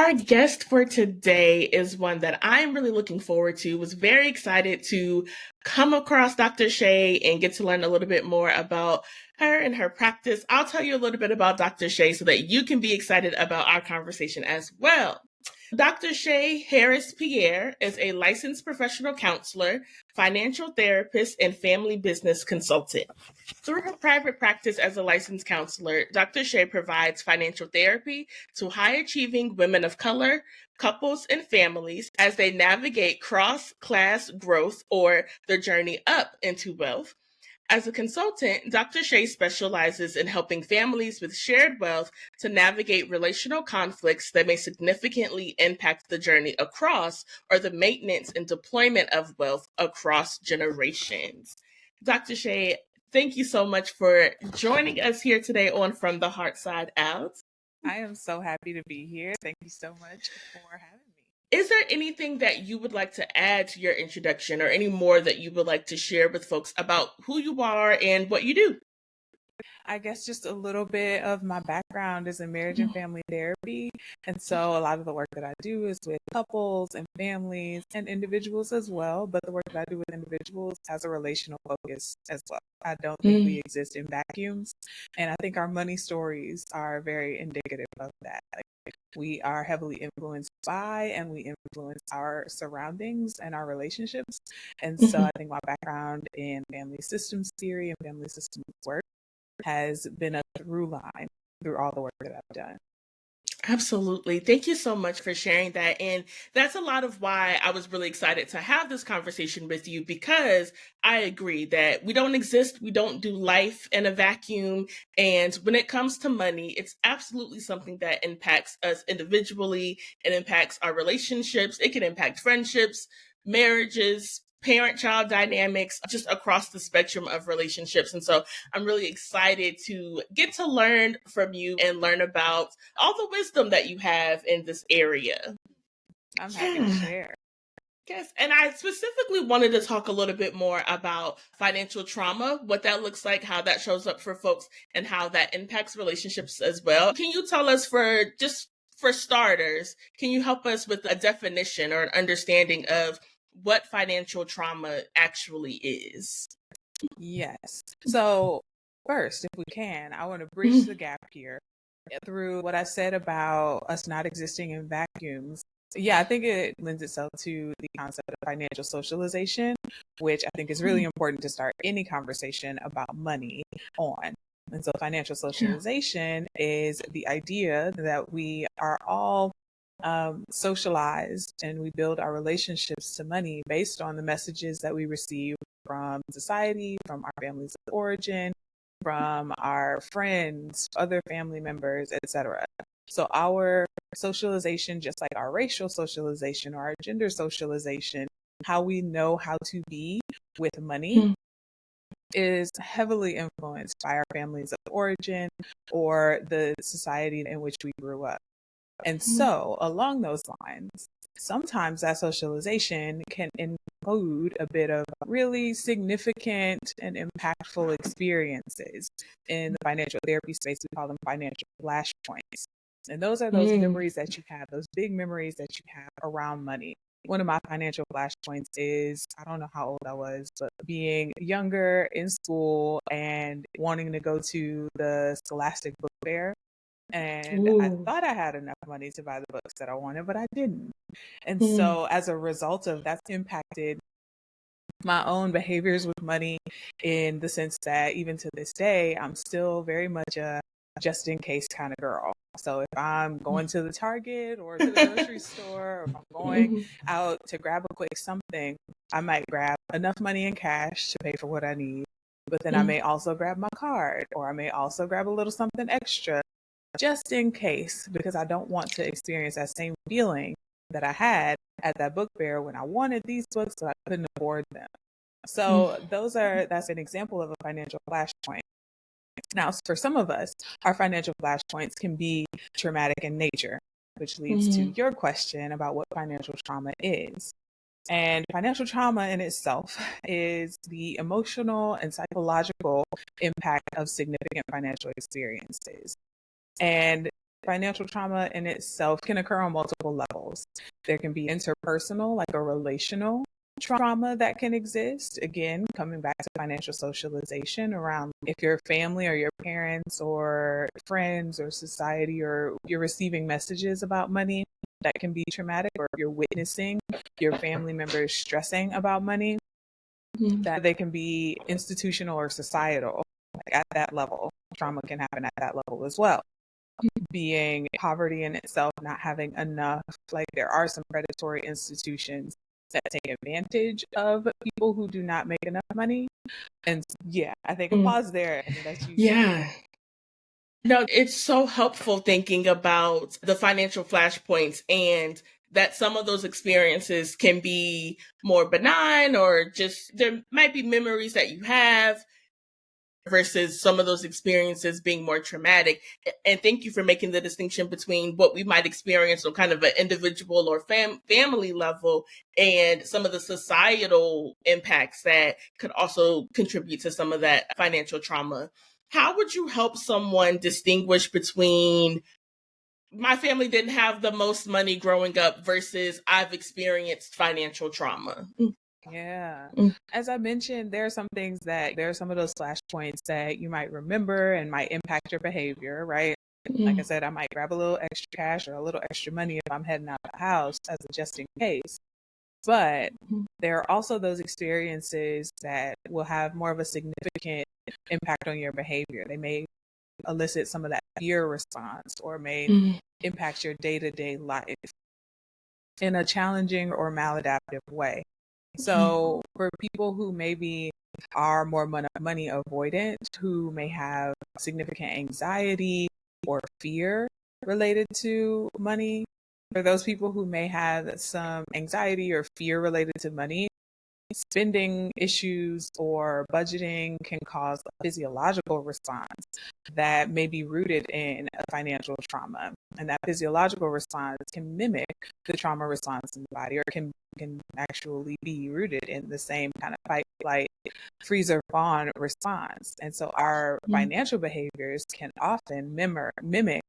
Our guest for today is one that I'm really looking forward to. Was very excited to come across Dr. Shay and get to learn a little bit more about her and her practice. I'll tell you a little bit about Dr. Shay so that you can be excited about our conversation as well. Dr. Shay Harris-Pierre is a licensed professional counselor, financial therapist, and family business consultant. Through her private practice as a licensed counselor, Dr. Shay provides financial therapy to high-achieving women of color, couples, and families as they navigate cross-class growth or their journey up into wealth. As a consultant, Dr. Shay specializes in helping families with shared wealth to navigate relational conflicts that may significantly impact the journey across or the maintenance and deployment of wealth across generations. Dr. Shay, thank you so much for joining us here today on From the Heartside Out. I am so happy to be here. Thank you so much for having me. Is there anything that you would like to add to your introduction or any more that you would like to share with folks about who you are and what you do? I guess just a little bit of my background is in marriage and family therapy. And so a lot of the work that I do is with couples and families and individuals as well. But the work that I do with individuals has a relational focus as well. I don't think we exist in vacuums. And I think our money stories are very indicative of that. We are heavily influenced by and we influence our surroundings and our relationships. And so I think my background in family systems theory and family systems work has been a through line through all the work that I've done. Absolutely. Thank you so much for sharing that. And that's a lot of why I was really excited to have this conversation with you, because I agree that we don't exist. We don't do life in a vacuum. And when it comes to money, it's absolutely something that impacts us individually. It impacts our relationships. It can impact friendships, marriages, parent-child dynamics, just across the spectrum of relationships. And so I'm really excited to get to learn from you and learn about all the wisdom that you have in this area. I'm happy to share. Yes, and I specifically wanted to talk a little bit more about financial trauma, what that looks like, how that shows up for folks, and how that impacts relationships as well. Can you tell us, for starters, can you help us with a definition or an understanding of what financial trauma actually is? Yes. So first, if we can, I want to bridge the gap here through what I said about us not existing in vacuums. Yeah, I think it lends itself to the concept of financial socialization, which I think is really important to start any conversation about money on. And so financial socialization is the idea that we are all socialized and we build our relationships to money based on the messages that we receive from society, from our families of origin, from our friends, other family members, etc. So our socialization, just like our racial socialization or our gender socialization, how we know how to be with money is heavily influenced by our families of origin or the society in which we grew up. And so along those lines, sometimes that socialization can include a bit of really significant and impactful experiences. In the financial therapy space, we call them financial flashpoints. And those are those memories that you have, those big memories that you have around money. One of my financial flashpoints is, I don't know how old I was, but being younger in school and wanting to go to the Scholastic Book Fair. And I thought I had enough money to buy the books that I wanted, but I didn't. And so as a result of that's impacted my own behaviors with money, in the sense that even to this day, I'm still very much a just in case kind of girl. So if I'm going to the Target or to the grocery store, or if I'm going out to grab a quick something, I might grab enough money in cash to pay for what I need. But then I may also grab my card, or I may also grab a little something extra just in case, because I don't want to experience that same feeling that I had at that book fair when I wanted these books but I couldn't afford them. So that's an example of a financial flashpoint. Now, for some of us, our financial flashpoints can be traumatic in nature, which leads to your question about what financial trauma is. And financial trauma in itself is the emotional and psychological impact of significant financial experiences. And financial trauma in itself can occur on multiple levels. There can be interpersonal, like a relational trauma that can exist. Again, coming back to financial socialization around if your family or your parents or friends or society or you're receiving messages about money that can be traumatic, or if you're witnessing your family members stressing about money, that they can be institutional or societal. Like at that level, trauma can happen at that level as well. Being poverty in itself, not having enough, like there are some predatory institutions that take advantage of people who do not make enough money. And yeah, I think a pause there and let you. Yeah. No, it's so helpful thinking about the financial flashpoints and that some of those experiences can be more benign, or just there might be memories that you have versus some of those experiences being more traumatic. And thank you for making the distinction between what we might experience on kind of an individual or family level and some of the societal impacts that could also contribute to some of that financial trauma. How would you help someone distinguish between my family didn't have the most money growing up versus I've experienced financial trauma? Yeah. As I mentioned, there are some of those flashpoints that you might remember and might impact your behavior, right? Like I said, I might grab a little extra cash or a little extra money if I'm heading out of the house as a just in case. But there are also those experiences that will have more of a significant impact on your behavior. They may elicit some of that fear response or may impact your day-to-day life in a challenging or maladaptive way. So for people who maybe are more money avoidant, who may have significant anxiety or fear related to money, for those people who may have some anxiety or fear related to money, spending issues or budgeting can cause a physiological response that may be rooted in a financial trauma. And that physiological response can mimic the trauma response in the body, or can actually be rooted in the same kind of fight, flight, freeze or fawn response. And so our financial behaviors can often mimic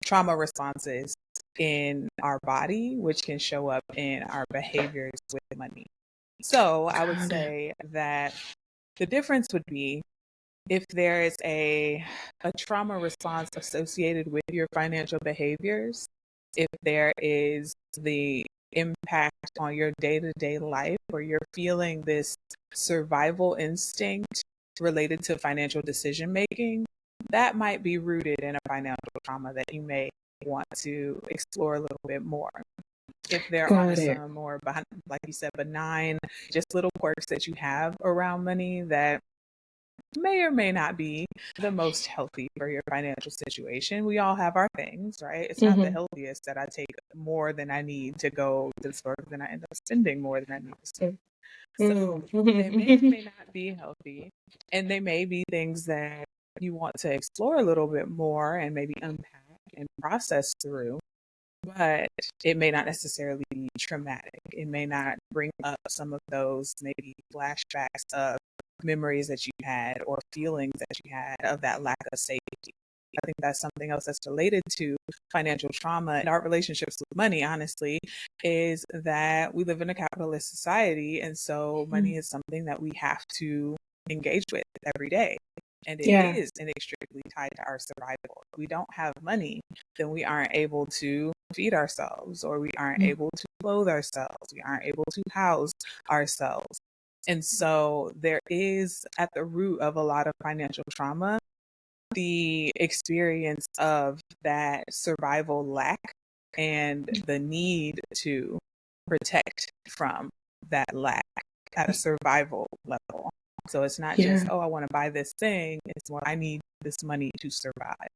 trauma responses in our body, which can show up in our behaviors with money. So I would say that the difference would be if there is a trauma response associated with your financial behaviors, if there is the impact on your day-to-day life, or you're feeling this survival instinct related to financial decision making, that might be rooted in a financial trauma that you may want to explore a little bit more. If there are some more, like you said, benign, just little quirks that you have around money that may or may not be the most healthy for your financial situation. We all have our things, right? It's not the healthiest that I take more than I need to go to the store, then I end up spending more than I need to spend. So they may or may not be healthy, and they may be things that you want to explore a little bit more and maybe unpack and process through. But it may not necessarily be traumatic. It may not bring up some of those maybe flashbacks of memories that you had or feelings that you had of that lack of safety. I think that's something else that's related to financial trauma and our relationships with money, honestly, is that we live in a capitalist society. And so money is something that we have to engage with every day. And it is inextricably tied to our survival. If we don't have money, then we aren't able to feed ourselves, or we aren't able to clothe ourselves. We aren't able to house ourselves. And so there is, at the root of a lot of financial trauma, the experience of that survival lack and the need to protect from that lack at a survival level. So it's not just, oh, I want to buy this thing. It's more, I need this money to survive.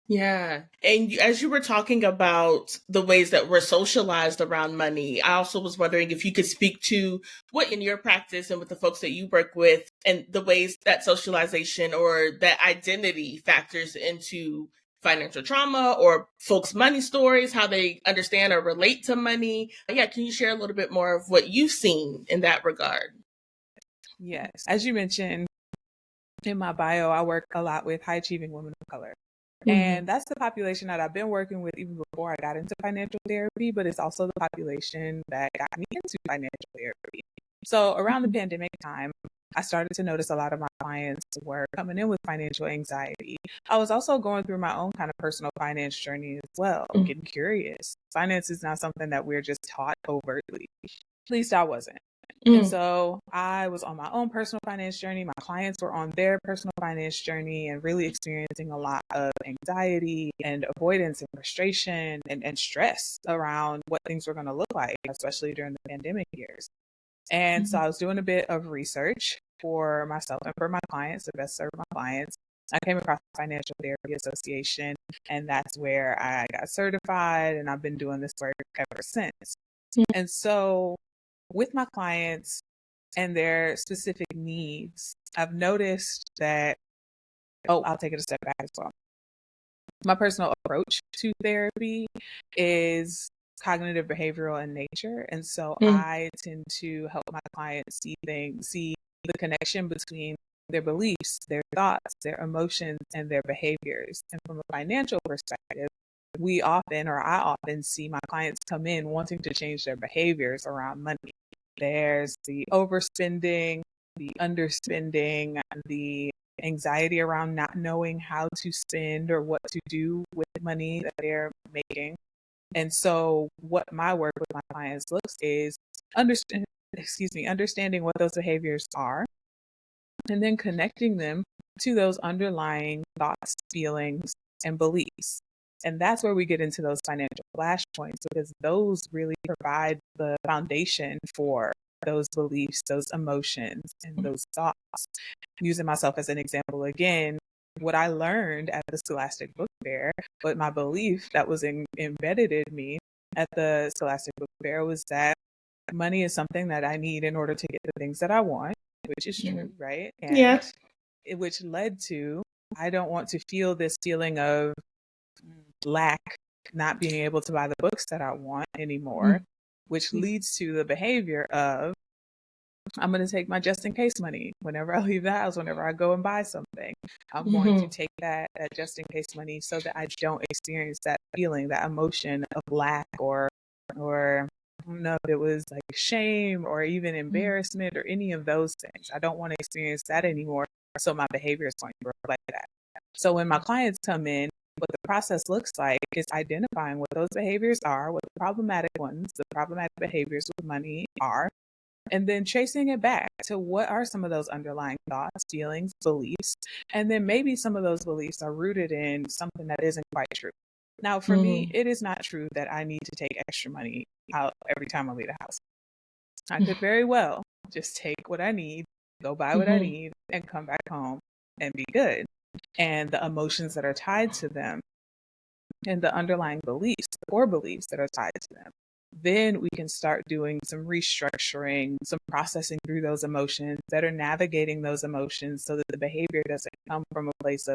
Yeah. And as you were talking about the ways that we're socialized around money, I also was wondering if you could speak to what in your practice and with the folks that you work with, and the ways that socialization or that identity factors into financial trauma or folks' money stories, how they understand or relate to money. Yeah. Can you share a little bit more of what you've seen in that regard? Yes. As you mentioned in my bio, I work a lot with high achieving women of color. And that's the population that I've been working with even before I got into financial therapy, but it's also the population that got me into financial therapy. So around the pandemic time, I started to notice a lot of my clients were coming in with financial anxiety. I was also going through my own kind of personal finance journey as well, getting curious. Finance is not something that we're just taught overtly. At least I wasn't. And so I was on my own personal finance journey. My clients were on their personal finance journey and really experiencing a lot of anxiety and avoidance and frustration and stress around what things were going to look like, especially during the pandemic years. And so I was doing a bit of research for myself and for my clients to best serve my clients. I came across the Financial Therapy Association, and that's where I got certified, and I've been doing this work ever since. And so with my clients and their specific needs, I've noticed that, I'll take it a step back as well. My personal approach to therapy is cognitive behavioral in nature. And so I tend to help my clients see the connection between their beliefs, their thoughts, their emotions, and their behaviors. And from a financial perspective, I often see my clients come in wanting to change their behaviors around money. There's the overspending, the underspending, the anxiety around not knowing how to spend or what to do with the money that they're making. And so what my work with my clients looks is understanding what those behaviors are, and then connecting them to those underlying thoughts, feelings, and beliefs. And that's where we get into those financial flashpoints, because those really provide the foundation for those beliefs, those emotions, and those thoughts. Using myself as an example again, what I learned at the Scholastic Book Fair, but my belief that was embedded in me at the Scholastic Book Fair was that money is something that I need in order to get the things that I want, which is true, right? And which led to, I don't want to feel this feeling of lack, not being able to buy the books that I want anymore, which leads to the behavior of, I'm going to take my just in case money whenever I leave the house, whenever I go and buy something. I'm going to take that just in case money so that I don't experience that feeling, that emotion of lack, or I don't know if it was like shame or even embarrassment or any of those things. I don't want to experience that anymore. So my behavior is going to reflect that. So when my clients come in, what the process looks like is identifying what those behaviors are, what the problematic behaviors with money are, and then tracing it back to what are some of those underlying thoughts, feelings, beliefs, and then maybe some of those beliefs are rooted in something that isn't quite true. Now, for me, it is not true that I need to take extra money out every time I leave the house. I could very well just take what I need, go buy what I need, and come back home and be good. And the emotions that are tied to them and the underlying beliefs, the core beliefs that are tied to them, then we can start doing some restructuring, some processing through those emotions, better navigating those emotions so that the behavior doesn't come from a place of,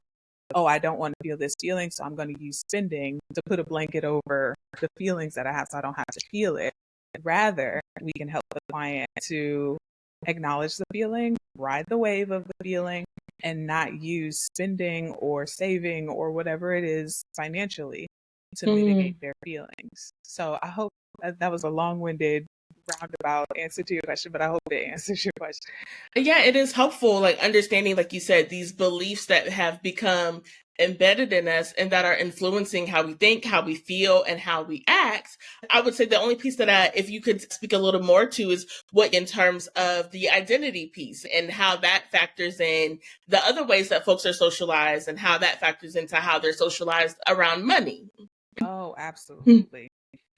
I don't want to feel this feeling, so I'm going to use spending to put a blanket over the feelings that I have so I don't have to feel it. Rather, we can help the client to acknowledge the feeling, ride the wave of the feeling, and not use spending or saving or whatever it is financially to mitigate their feelings. So I hope that was a long-winded, roundabout answer to your question, but I hope it answers your question. Yeah, it is helpful, like understanding, like you said, these beliefs that have become embedded in us and that are influencing how we think, how we feel, and how we act. I would say the only piece that if you could speak a little more to, is what in terms of the identity piece and how that factors in the other ways that folks are socialized and how that factors into how they're socialized around money. Oh, absolutely.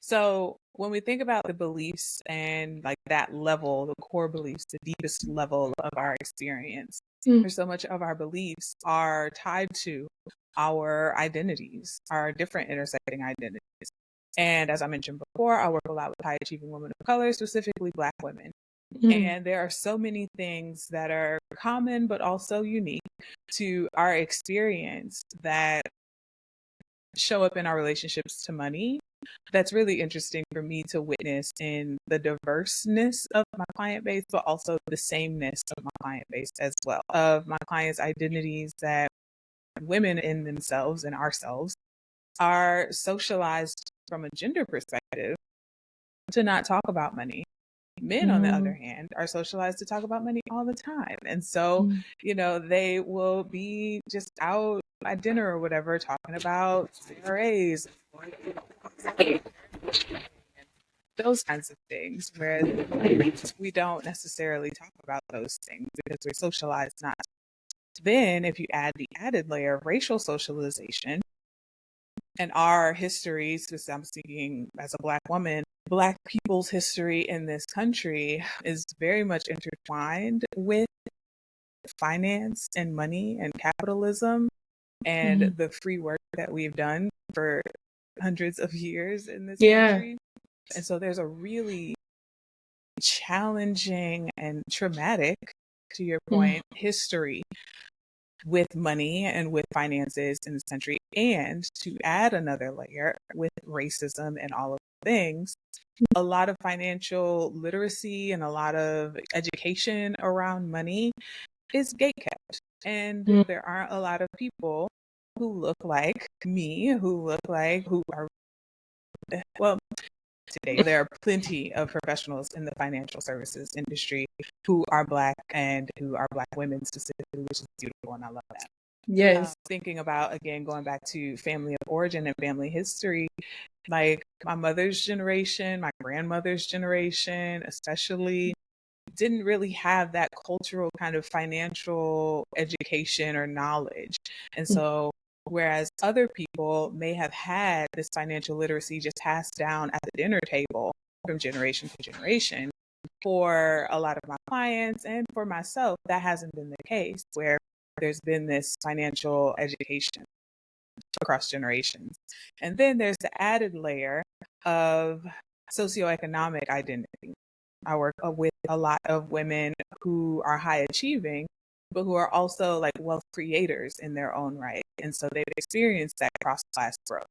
So when we think about the beliefs and like that level, the core beliefs, the deepest level of our experience, there's so much of our beliefs are tied to our identities, our different intersecting identities. And as I mentioned before, I work a lot with high achieving women of color, specifically Black women. And there are so many things that are common, but also unique to our experience that show up in our relationships to money. That's really interesting for me to witness in the diverseness of my client base, but also the sameness of my client base as well, of my clients' identities that women in themselves and ourselves are socialized from a gender perspective to not talk about money. Men, on the other hand, are socialized to talk about money all the time. And so, they will be just out at dinner or whatever talking about CRAs, those kinds of things, whereas we don't necessarily talk about those things because we're socialized not. Then, if you add the added layer of racial socialization and our histories, because I'm speaking as a Black woman, Black people's history in this country is very much intertwined with finance and money and capitalism and the free work that we've done for hundreds of years in this country. And so there's a really challenging and traumatic, to your point, history with money and with finances in this country. And to add another layer with racism and all of the things, a lot of financial literacy and a lot of education around money is gatekept. And there aren't a lot of people who look like me, who are, well, today there are plenty of professionals in the financial services industry who are Black and who are Black women specifically, which is beautiful, and I love that. Yes. Thinking about, again, going back to family of origin and family history, like my mother's generation, my grandmother's generation, especially, didn't really have that cultural kind of financial education or knowledge. And so, whereas other people may have had this financial literacy just passed down at the dinner table from generation to generation, for a lot of my clients and for myself, that hasn't been the case, where there's been this financial education across generations. And then there's the added layer of socioeconomic identity. I work with a lot of women who are high achieving, but who are also like wealth creators in their own right. And so they've experienced that cross-class growth.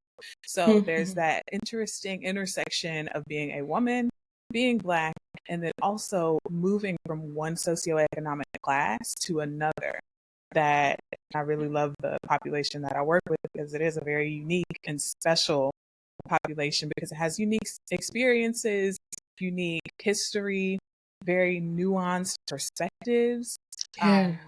So there's that interesting intersection of being a woman, being Black, and then also moving from one socioeconomic class to another. That I really love the population that I work with, because it is a very unique and special population, because it has unique experiences, unique history, very nuanced perspectives. I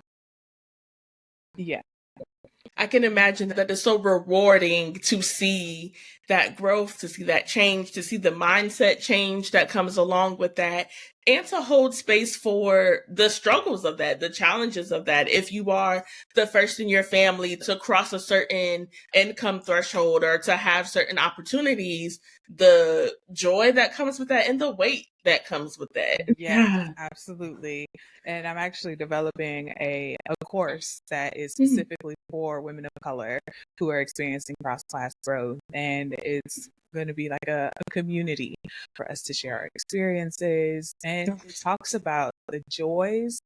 can imagine that it's so rewarding to see that growth, to see that change, to see the mindset change that comes along with that, and to hold space for the struggles of that, the challenges of that. If you are the first in your family to cross a certain income threshold or to have certain opportunities, the joy that comes with that and the weight that comes with that. Yeah, absolutely. And I'm actually developing a course that is specifically for women of color who are experiencing cross-class growth. And it's going to be like a community for us to share our experiences. And it talks about the joys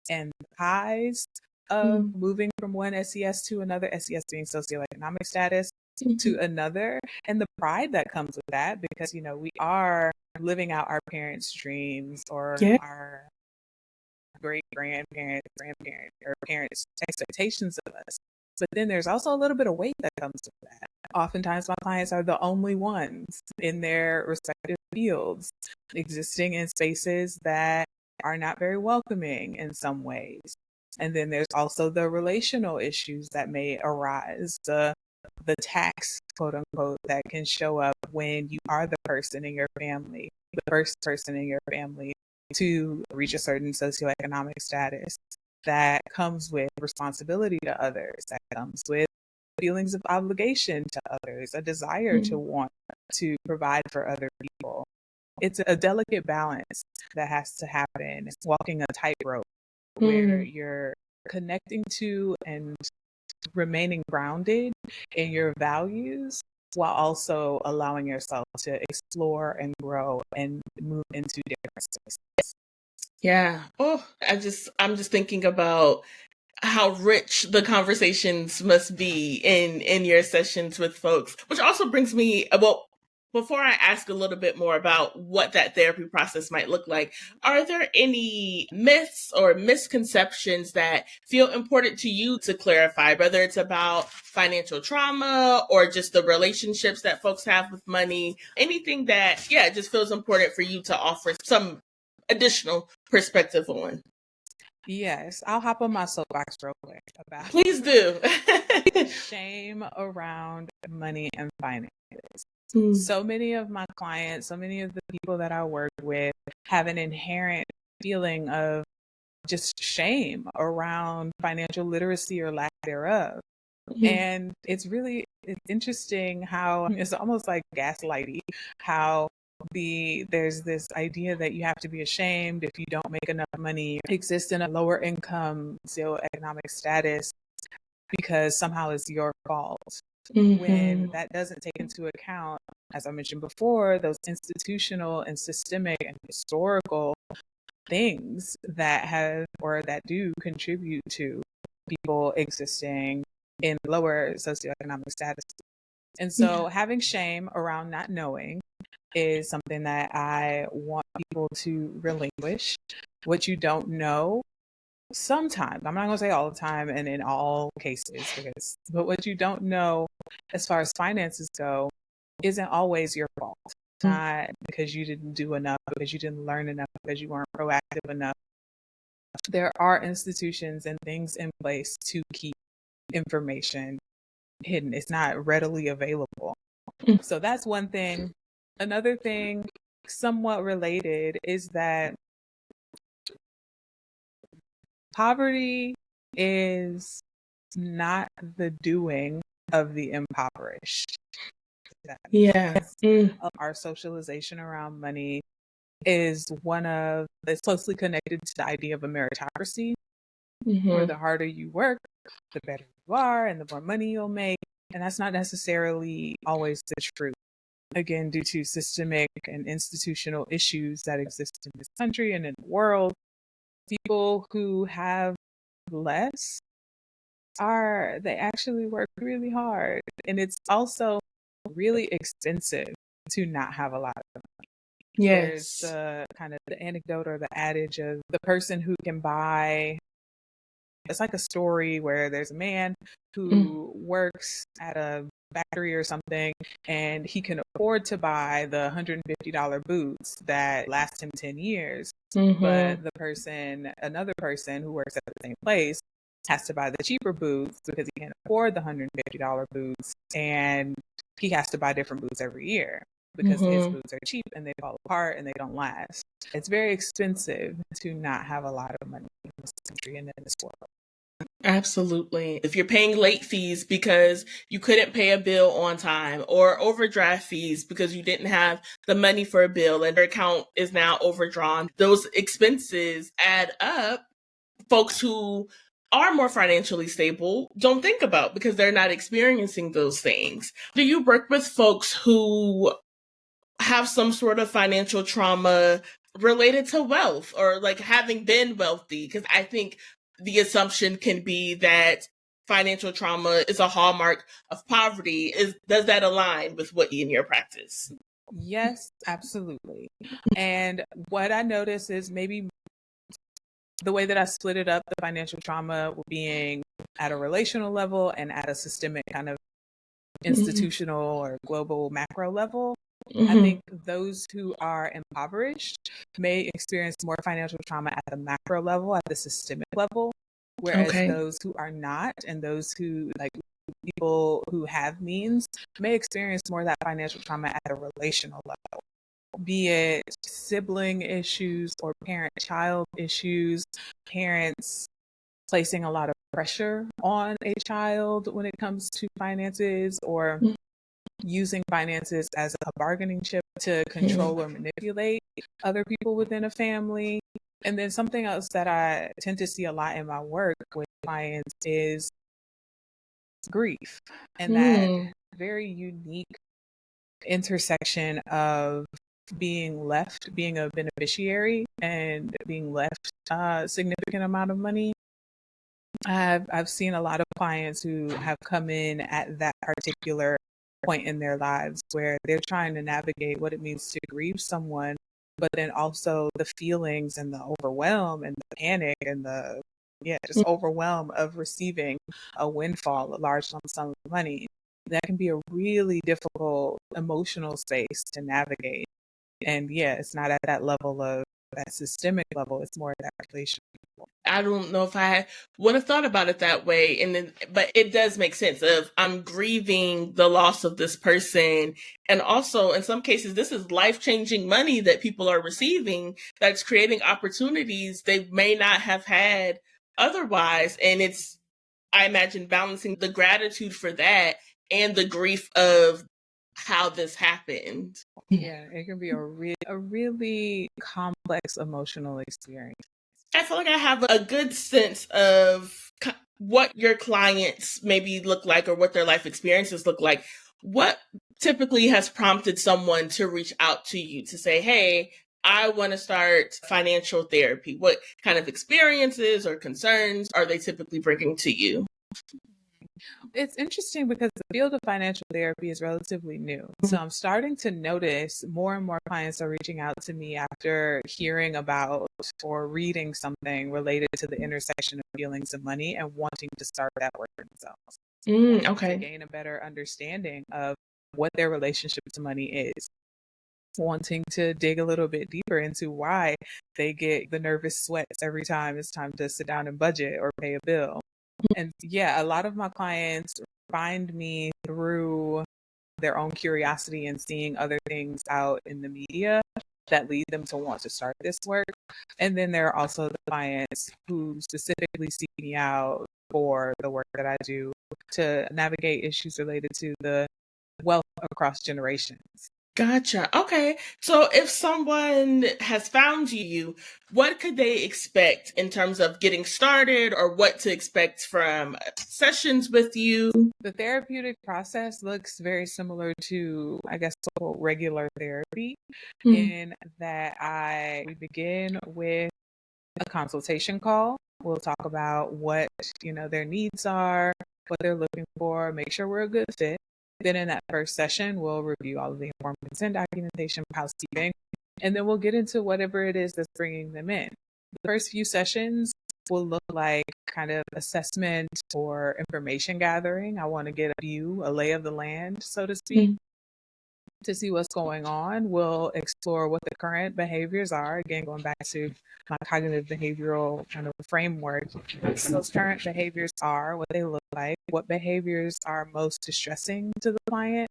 and the highs of moving from one SES to another, SES being socioeconomic status, to another, and the pride that comes with that, because, we are living out our parents' dreams or our great grandparents, or parents' expectations of us. But then there's also a little bit of weight that comes with that. Oftentimes my clients are the only ones in their respective fields, existing in spaces that are not very welcoming in some ways. And then there's also the relational issues that may arise, the tax, quote unquote, that can show up when you are the person in your family, the first person in your family to reach a certain socioeconomic status, that comes with responsibility to others, that comes with feelings of obligation to others, a desire to want to provide for other people. It's a delicate balance that has to happen. It's walking a tightrope where you're connecting to and remaining grounded in your values, while also allowing yourself to explore and grow and move into different spaces. Yeah. Oh, I'm just thinking about how rich the conversations must be in your sessions with folks, which also brings me, well, Before I ask a little bit more about what that therapy process might look like, are there any myths or misconceptions that feel important to you to clarify, whether it's about financial trauma or just the relationships that folks have with money, anything that, just feels important for you to offer some additional perspective on? Yes, I'll hop on my soapbox real quick about Please do. shame around money and finances. Mm. So many of my clients, so many of the people that I work with have an inherent feeling of just shame around financial literacy or lack thereof. And it's interesting how it's almost like gaslighting, how there's this idea that you have to be ashamed if you don't make enough money, exist in a lower income socioeconomic status because somehow it's your fault. When that doesn't take into account, as I mentioned before, those institutional and systemic and historical things that have or that do contribute to people existing in lower socioeconomic status. And so having shame around not knowing is something that I want people to relinquish. What you don't know, sometimes, I'm not going to say all the time and in all cases, but what you don't know as far as finances go isn't always your fault. It's not because you didn't do enough, because you didn't learn enough, because you weren't proactive enough. There are institutions and things in place to keep information hidden. It's not readily available. So that's one thing. Another thing, somewhat related, is that poverty is not the doing of the impoverished. Our socialization around money is it's closely connected to the idea of a meritocracy, where the harder you work, the better you are, and the more money you'll make. And that's not necessarily always the truth. Again, due to systemic and institutional issues that exist in this country and in the world, people who have less they actually work really hard. And it's also really expensive to not have a lot of money. There's kind of the anecdote or the adage of the person who can buy. It's like a story where there's a man who works at a factory or something, and he can afford to buy the $150 boots that last him 10 years. But another person who works at the same place has to buy the cheaper boots because he can't afford the $150 boots, and he has to buy different boots every year because his boots are cheap and they fall apart and they don't last. It's very expensive to not have a lot of money in this country and in this world. Absolutely. If you're paying late fees because you couldn't pay a bill on time, or overdraft fees because you didn't have the money for a bill and your account is now overdrawn, those expenses add up. Folks who are more financially stable don't think about because they're not experiencing those things. Do you work with folks who have some sort of financial trauma related to wealth or like having been wealthy? Because I think the assumption can be that financial trauma is a hallmark of poverty. Does that align with what in your practice? Yes, absolutely. And what I notice is maybe the way that I split it up, the financial trauma being at a relational level and at a systemic kind of institutional or global macro level. I think those who are impoverished may experience more financial trauma at the macro level, at the systemic level, whereas those who are not, and those who, like people who have means, may experience more of that financial trauma at a relational level, be it sibling issues or parent-child issues, parents placing a lot of pressure on a child when it comes to finances, or using finances as a bargaining chip to control or manipulate other people within a family. And then something else that I tend to see a lot in my work with clients is grief, and that very unique intersection of being a beneficiary and being left a significant amount of money. I've seen a lot of clients who have come in at that particular point in their lives where they're trying to navigate what it means to grieve someone, but then also the feelings and the overwhelm and the panic and the just overwhelm of receiving a windfall, a large lump sum of money. That can be a really difficult emotional space to navigate. And it's not at that level of that systemic level, it's more at that relational level. I don't know if I would have thought about it that way. But it does make sense of I'm grieving the loss of this person. And also in some cases, this is life-changing money that people are receiving that's creating opportunities they may not have had otherwise. And it's, I imagine, balancing the gratitude for that and the grief of how this happened. Yeah, it can be a really complex emotional experience. I feel like I have a good sense of what your clients maybe look like or what their life experiences look like. What typically has prompted someone to reach out to you to say, hey, I want to start financial therapy? What kind of experiences or concerns are they typically bringing to you? It's interesting because the field of financial therapy is relatively new. So I'm starting to notice more and more clients are reaching out to me after hearing about or reading something related to the intersection of feelings and money and wanting to start that work themselves. Okay. To gain a better understanding of what their relationship to money is. Wanting to dig a little bit deeper into why they get the nervous sweats every time it's time to sit down and budget or pay a bill. And a lot of my clients find me through their own curiosity and seeing other things out in the media that lead them to want to start this work. And then there are also the clients who specifically seek me out for the work that I do to navigate issues related to the wealth across generations. Gotcha. Okay. So if someone has found you, what could they expect in terms of getting started or what to expect from sessions with you? The therapeutic process looks very similar to, I guess, regular therapy in that we begin with a consultation call. We'll talk about what, their needs are, what they're looking for, make sure we're a good fit. Then in that first session, we'll review all of the informed consent documentation, housekeeping, and then we'll get into whatever it is that's bringing them in. The first few sessions will look like kind of assessment or information gathering. I want to get a lay of the land, so to speak, to see what's going on. We'll explore what the current behaviors are. Again, going back to my cognitive behavioral kind of framework. So those current behaviors are, what they look like, what behaviors are most distressing to the client.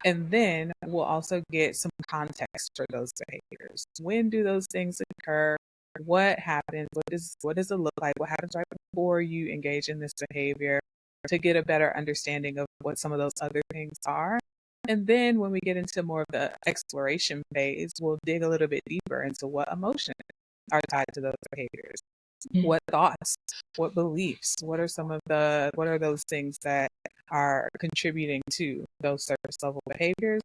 And then we'll also get some context for those behaviors. When do those things occur? What happens? What does it look like? What happens right before you engage in this behavior, to get a better understanding of what some of those other things are. And then when we get into more of the exploration phase, we'll dig a little bit deeper into what emotions are tied to those behaviors. What thoughts, what beliefs, what are those things that are contributing to those surface level behaviors?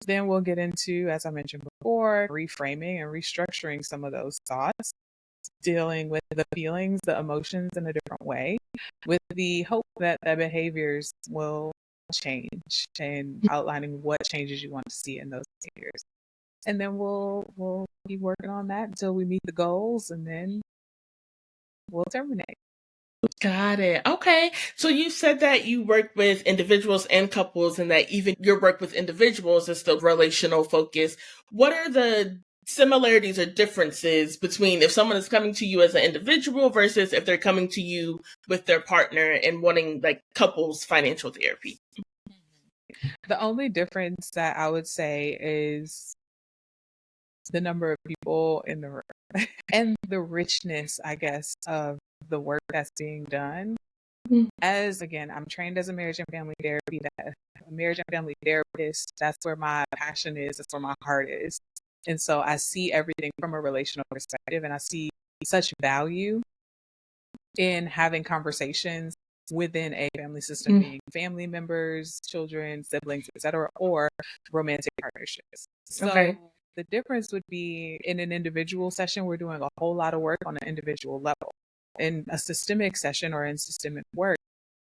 Then we'll get into, as I mentioned before, reframing and restructuring some of those thoughts, dealing with the feelings, the emotions in a different way, with the hope that the behaviors will change, and outlining what changes you want to see in those behaviors. And then we'll keep working on that until we meet the goals, and then we'll terminate. Got it. Okay. So you said that you work with individuals and couples, and that even your work with individuals is still relational focus. What are the similarities or differences between if someone is coming to you as an individual versus if they're coming to you with their partner and wanting like couples financial therapy? The only difference that I would say is the number of people in the room and the richness, I guess, of the work that's being done. As again, I'm trained as a marriage and family therapist. That's where my passion is. That's where my heart is. And so I see everything from a relational perspective, and I see such value in having conversations within a family system, being family members, children, siblings, etc., or romantic partnerships. So the difference would be in an individual session, we're doing a whole lot of work on an individual level. In a systemic session or in systemic work,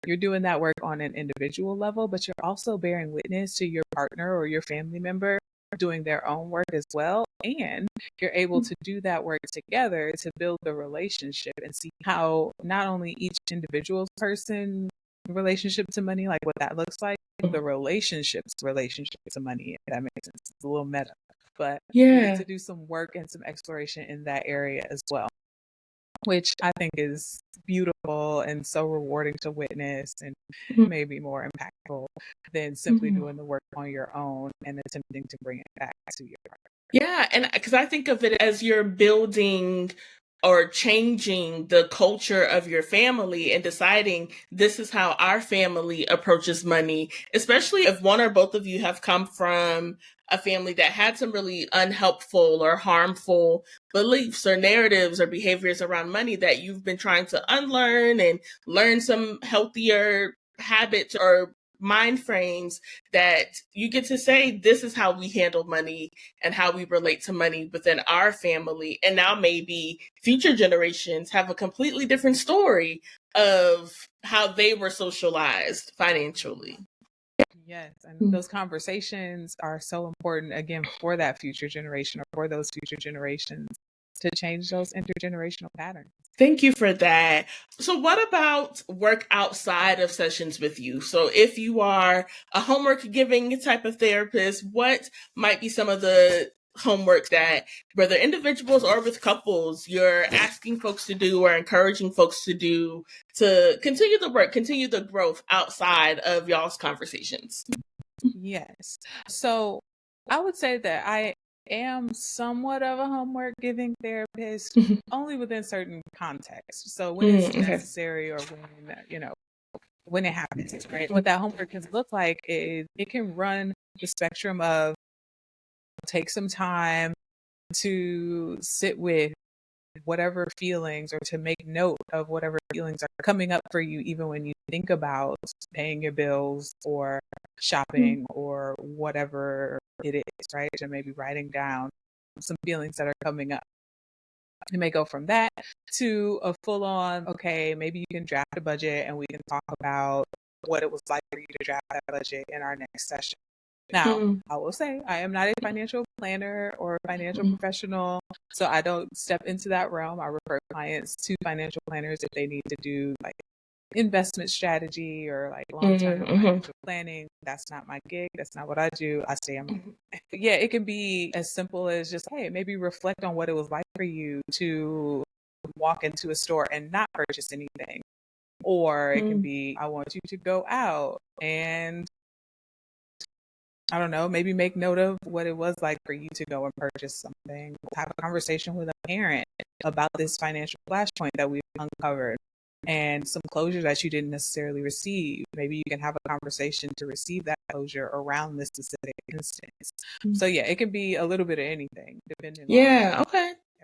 You're doing that work on an individual level, but you're also bearing witness to your partner or your family member doing their own work as well. And you're able to do that work together to build the relationship and see how not only each individual person relationship to money, like what that looks like, the relationship to money, if that makes sense. It's a little meta, but you get to do some work and some exploration in that area as well, which I think is beautiful and so rewarding to witness and maybe more impactful than simply doing the work on your own and attempting to bring it back to your partner. Yeah, and because I think of it as you're building or changing the culture of your family and deciding this is how our family approaches money, especially if one or both of you have come from a family that had some really unhelpful or harmful beliefs or narratives or behaviors around money that you've been trying to unlearn and learn some healthier habits or mind frames, that you get to say, this is how we handle money and how we relate to money within our family. And now maybe future generations have a completely different story of how they were socialized financially. Yes, and those conversations are so important, again, for that future generation or for those future generations to change those intergenerational patterns. Thank you for that. So what about work outside of sessions with you? So if you are a homework giving type of therapist, what might be some of the homework that, whether individuals or with couples, you're asking folks to do or encouraging folks to do to continue the work, continue the growth outside of y'all's conversations? Yes. So I would say that I am somewhat of a homework giving therapist, only within certain contexts. So when it's necessary or when it happens, right? What that homework can look like is it can run the spectrum of take some time to sit with whatever feelings or to make note of whatever feelings are coming up for you, even when you think about paying your bills or shopping or whatever it is, right? So maybe writing down some feelings that are coming up. You may go from that to a full on, okay, maybe you can draft a budget and we can talk about what it was like for you to draft that budget in our next session. Now, I will say I am not a financial planner or financial professional, so I don't step into that realm. I refer clients to financial planners if they need to do like investment strategy or like long-term financial planning. That's not my gig. That's not what I do. I stay on. Yeah, it can be as simple as just, hey, maybe reflect on what it was like for you to walk into a store and not purchase anything. Or it can be, I want you to go out and I don't know, maybe make note of what it was like for you to go and purchase something. Have a conversation with a parent about this financial flashpoint that we've uncovered and some closure that you didn't necessarily receive. Maybe you can have a conversation to receive that closure around this specific instance. So yeah, it can be a little bit of anything depending on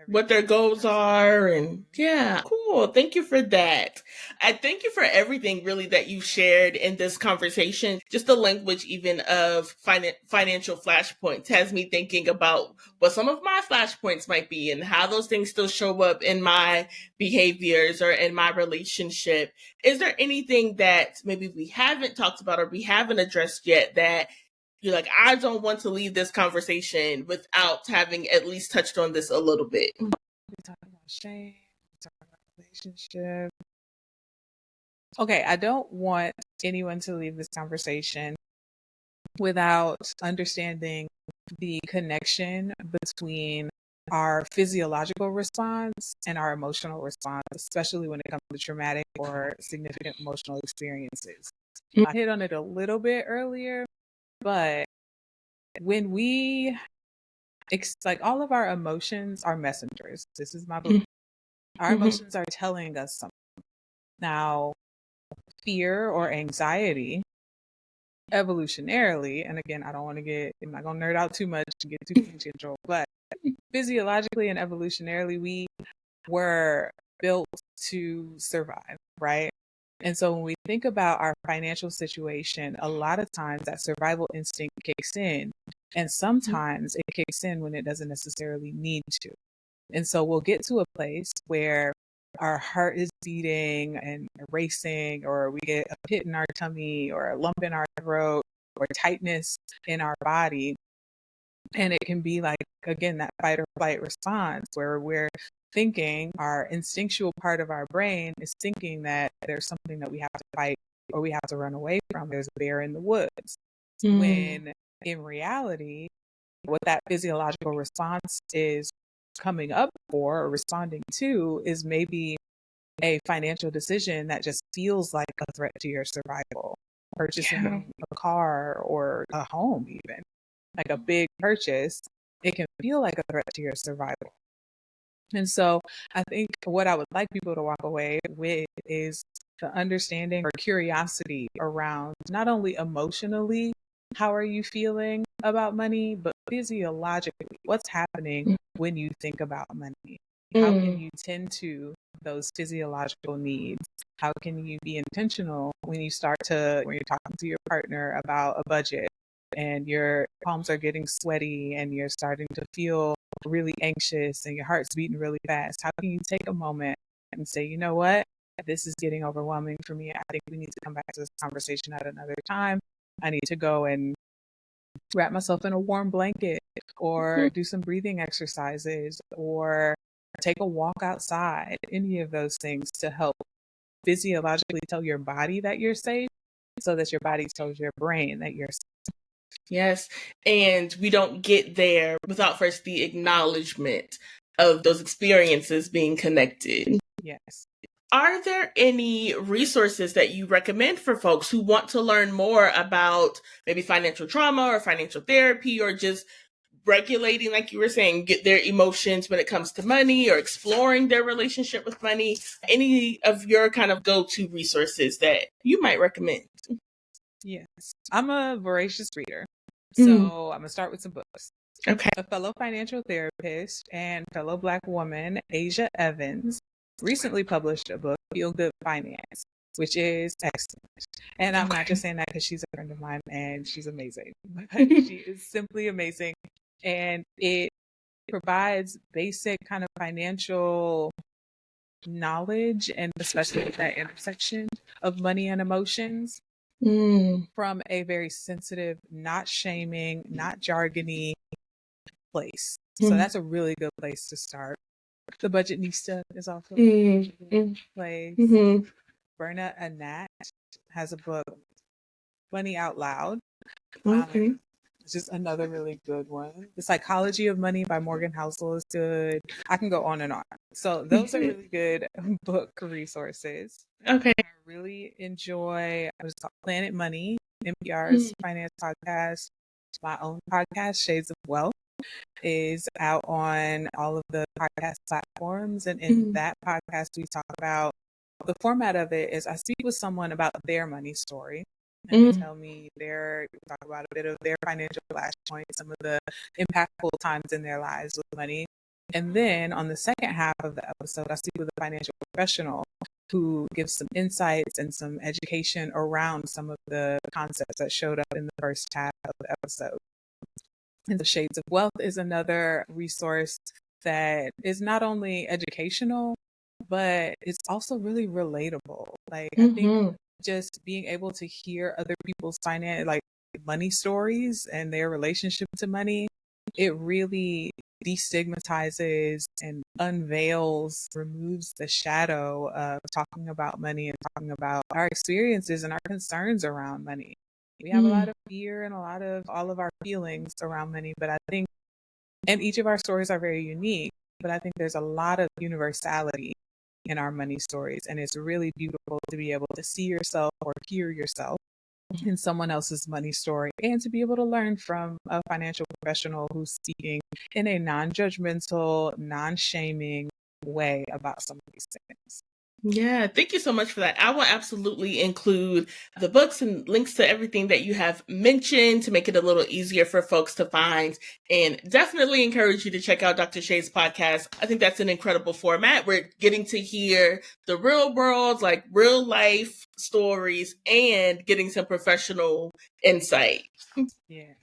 what their goals are. And yeah, cool. Thank you for that. I thank you for everything really that you shared in this conversation. Just the language even of financial flashpoints has me thinking about what some of my flashpoints might be and how those things still show up in my behaviors or in my relationship. Is there anything that maybe we haven't talked about or we haven't addressed yet that you're like, I don't want to leave this conversation without having at least touched on this a little bit? We talk about shame, we talk about relationship. Okay, I don't want anyone to leave this conversation without understanding the connection between our physiological response and our emotional response, especially when it comes to traumatic or significant emotional experiences. I hit on it a little bit earlier, but when like all of our emotions are messengers. This is my belief. Our emotions are telling us something. Now, fear or anxiety, evolutionarily, and again, I'm not going to nerd out too much and get too tangential, but physiologically and evolutionarily, we were built to survive, right? And so when we think about our financial situation, a lot of times that survival instinct kicks in, and sometimes it kicks in when it doesn't necessarily need to. And so we'll get to a place where our heart is beating and racing, or we get a pit in our tummy or a lump in our throat or tightness in our body. And it can be like, again, that fight or flight response where we're thinking, our instinctual part of our brain is thinking that there's something that we have to fight or we have to run away from. There's a bear in the woods. When in reality, what that physiological response is coming up for or responding to is maybe a financial decision that just feels like a threat to your survival. Purchasing a car or a home, even like a big purchase, it can feel like a threat to your survival. And so I think what I would like people to walk away with is the understanding or curiosity around not only emotionally, how are you feeling about money, but physiologically, what's happening when you think about money? How can you tend to those physiological needs? How can you be intentional when you're talking to your partner about a budget and your palms are getting sweaty and you're starting to feel really anxious and your heart's beating really fast? How can you take a moment and say, you know what, this is getting overwhelming for me. I think we need to come back to this conversation at another time. I need to go and wrap myself in a warm blanket or do some breathing exercises or take a walk outside, any of those things to help physiologically tell your body that you're safe so that your body tells your brain that you're safe. Yes. And we don't get there without first the acknowledgement of those experiences being connected. Yes. Are there any resources that you recommend for folks who want to learn more about maybe financial trauma or financial therapy or just regulating, like you were saying, get their emotions when it comes to money or exploring their relationship with money? Any of your kind of go-to resources that you might recommend? Yes. I'm a voracious reader. So I'm going to start with some books. Okay. A fellow financial therapist and fellow Black woman, Asia Evans, recently published a book, Feel Good Finance, which is excellent. And I'm not just saying that because she's a friend of mine and she's amazing. She is simply amazing. And it provides basic kind of financial knowledge, and especially that intersection of money and emotions from a very sensitive, not shaming, not jargony place. So that's a really good place to start. The Budgetnista is also a good place. Berna Anat has a book, Money Out Loud. It's just another really good one. The Psychology of Money by Morgan Housel is good. I can go on and on. So those are really good book resources. Okay. I really enjoy Planet Money, NPR's finance podcast. My own podcast, Shades of Wealth, is out on all of the podcast platforms. And in that podcast, we talk about the format of it is I speak with someone about their money story. And they tell me talk about a bit of their financial flashpoints, some of the impactful times in their lives with money. And then on the second half of the episode, I speak with a financial professional who gives some insights and some education around some of the concepts that showed up in the first half of the episode. And the Shades of Wealth is another resource that is not only educational, but it's also really relatable. Like, I think just being able to hear other people's money stories and their relationship to money, it really destigmatizes and unveils, removes the shadow of talking about money and talking about our experiences and our concerns around money. We have a lot of fear and all of our feelings around money, but I think, and each of our stories are very unique, but I think there's a lot of universality in our money stories. And it's really beautiful to be able to see yourself or hear yourself in someone else's money story and to be able to learn from a financial professional who's speaking in a non-judgmental, non-shaming way about some of these things. Yeah, thank you so much for that. I will absolutely include the books and links to everything that you have mentioned to make it a little easier for folks to find, and definitely encourage you to check out Dr. Shay's podcast. I think that's an incredible format. We're getting to hear the real world, like real life stories, and getting some professional insight. Yeah.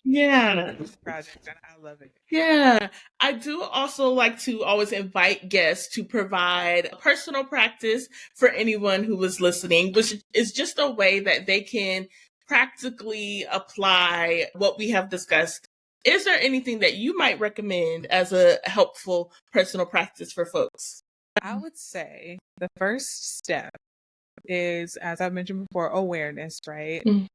Yeah. project, and I love it. Yeah. I do also like to always invite guests to provide a personal practice for anyone who is listening, which is just a way that they can practically apply what we have discussed. Is there anything that you might recommend as a helpful personal practice for folks? I would say the first step is, as I mentioned before, awareness, right? Mm.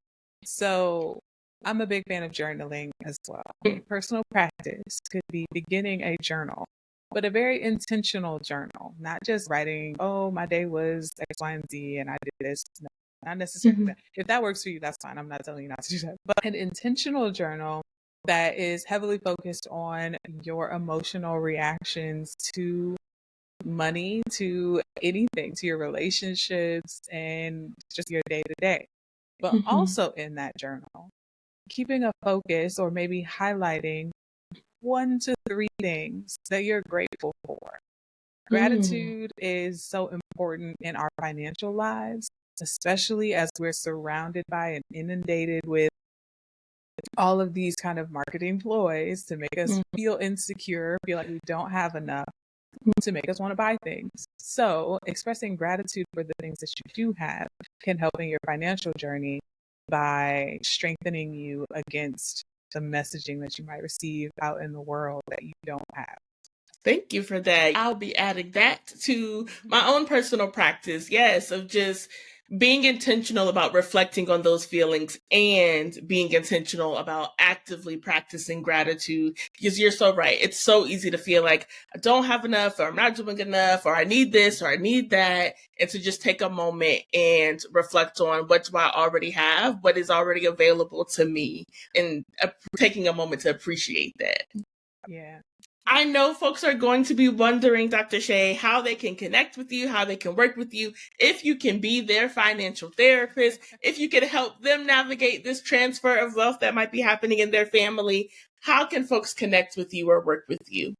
So I'm a big fan of journaling as well. Personal practice could be beginning a journal, but a very intentional journal, not just writing, oh, my day was X, Y, and Z, and I did this. No, not necessarily that. If that works for you, that's fine. I'm not telling you not to do that. But an intentional journal that is heavily focused on your emotional reactions to money, to anything, to your relationships, and just your day to day. But also in that journal, keeping a focus or maybe highlighting 1 to 3 things that you're grateful for. Gratitude is so important in our financial lives, especially as we're surrounded by and inundated with all of these kind of marketing ploys to make us feel insecure, feel like we don't have enough, to make us want to buy things. So expressing gratitude for the things that you do have can help in your financial journey by strengthening you against the messaging that you might receive out in the world that you don't have. Thank you for that. I'll be adding that to my own personal practice. Yes, of just being intentional about reflecting on those feelings and being intentional about actively practicing gratitude, because you're so right. It's so easy to feel like I don't have enough, or I'm not doing enough, or I need this, or I need that. And to just take a moment and reflect on what do I already have, what is already available to me, and taking a moment to appreciate that. Yeah. I know folks are going to be wondering, Dr. Shay, how they can connect with you, how they can work with you, if you can be their financial therapist, if you can help them navigate this transfer of wealth that might be happening in their family. How can folks connect with you or work with you?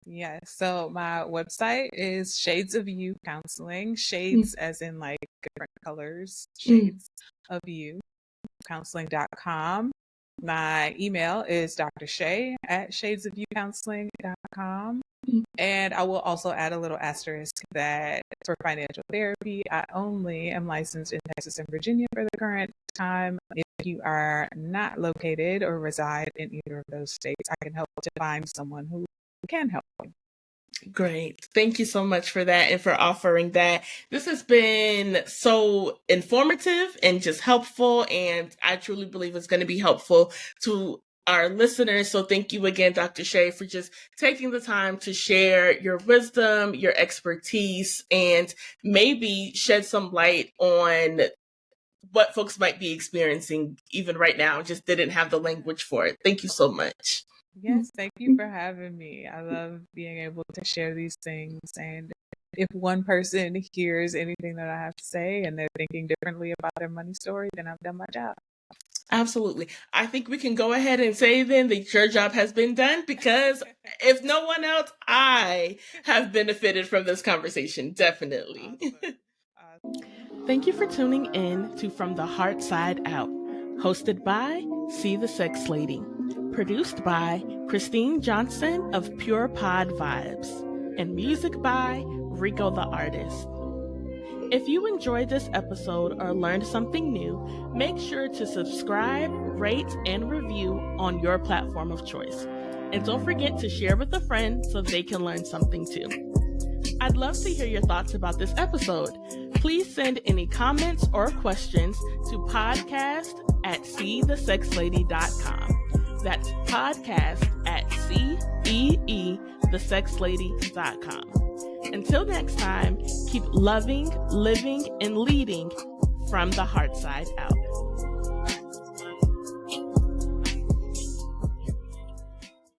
Yeah, so my website is Shades of You Counseling. Shades as in like different colors, Shades of You Counseling.com. My email is drshay@shadesofyoucounseling.com. And I will also add a little asterisk that for financial therapy, I only am licensed in Texas and Virginia for the current time. If you are not located or reside in either of those states, I can help to find someone who can help you. Great. Thank you so much for that and for offering that. This has been so informative and just helpful, and I truly believe it's going to be helpful to our listeners. So thank you again, Dr. Shay, for just taking the time to share your wisdom, your expertise, and maybe shed some light on what folks might be experiencing even right now, just didn't have the language for it. Thank you so much. Yes, thank you for having me. I love being able to share these things. And if one person hears anything that I have to say and they're thinking differently about their money story, then I've done my job. Absolutely. I think we can go ahead and say then that your job has been done, because if no one else, I have benefited from this conversation. Definitely. Awesome. Thank you for tuning in to From the Heartside Out, hosted by See the Sex Lady, produced by Christine Johnson of Pure Pod Vibes, and music by Rico the Artist. If you enjoyed this episode or learned something new, make sure to subscribe, rate, and review on your platform of choice. And don't forget to share with a friend so they can learn something too. I'd love to hear your thoughts about this episode. Please send any comments or questions to podcast@seethesexlady.com. That's podcast@seethesexlady.com. Until next time, keep loving, living, and leading from the heart side out.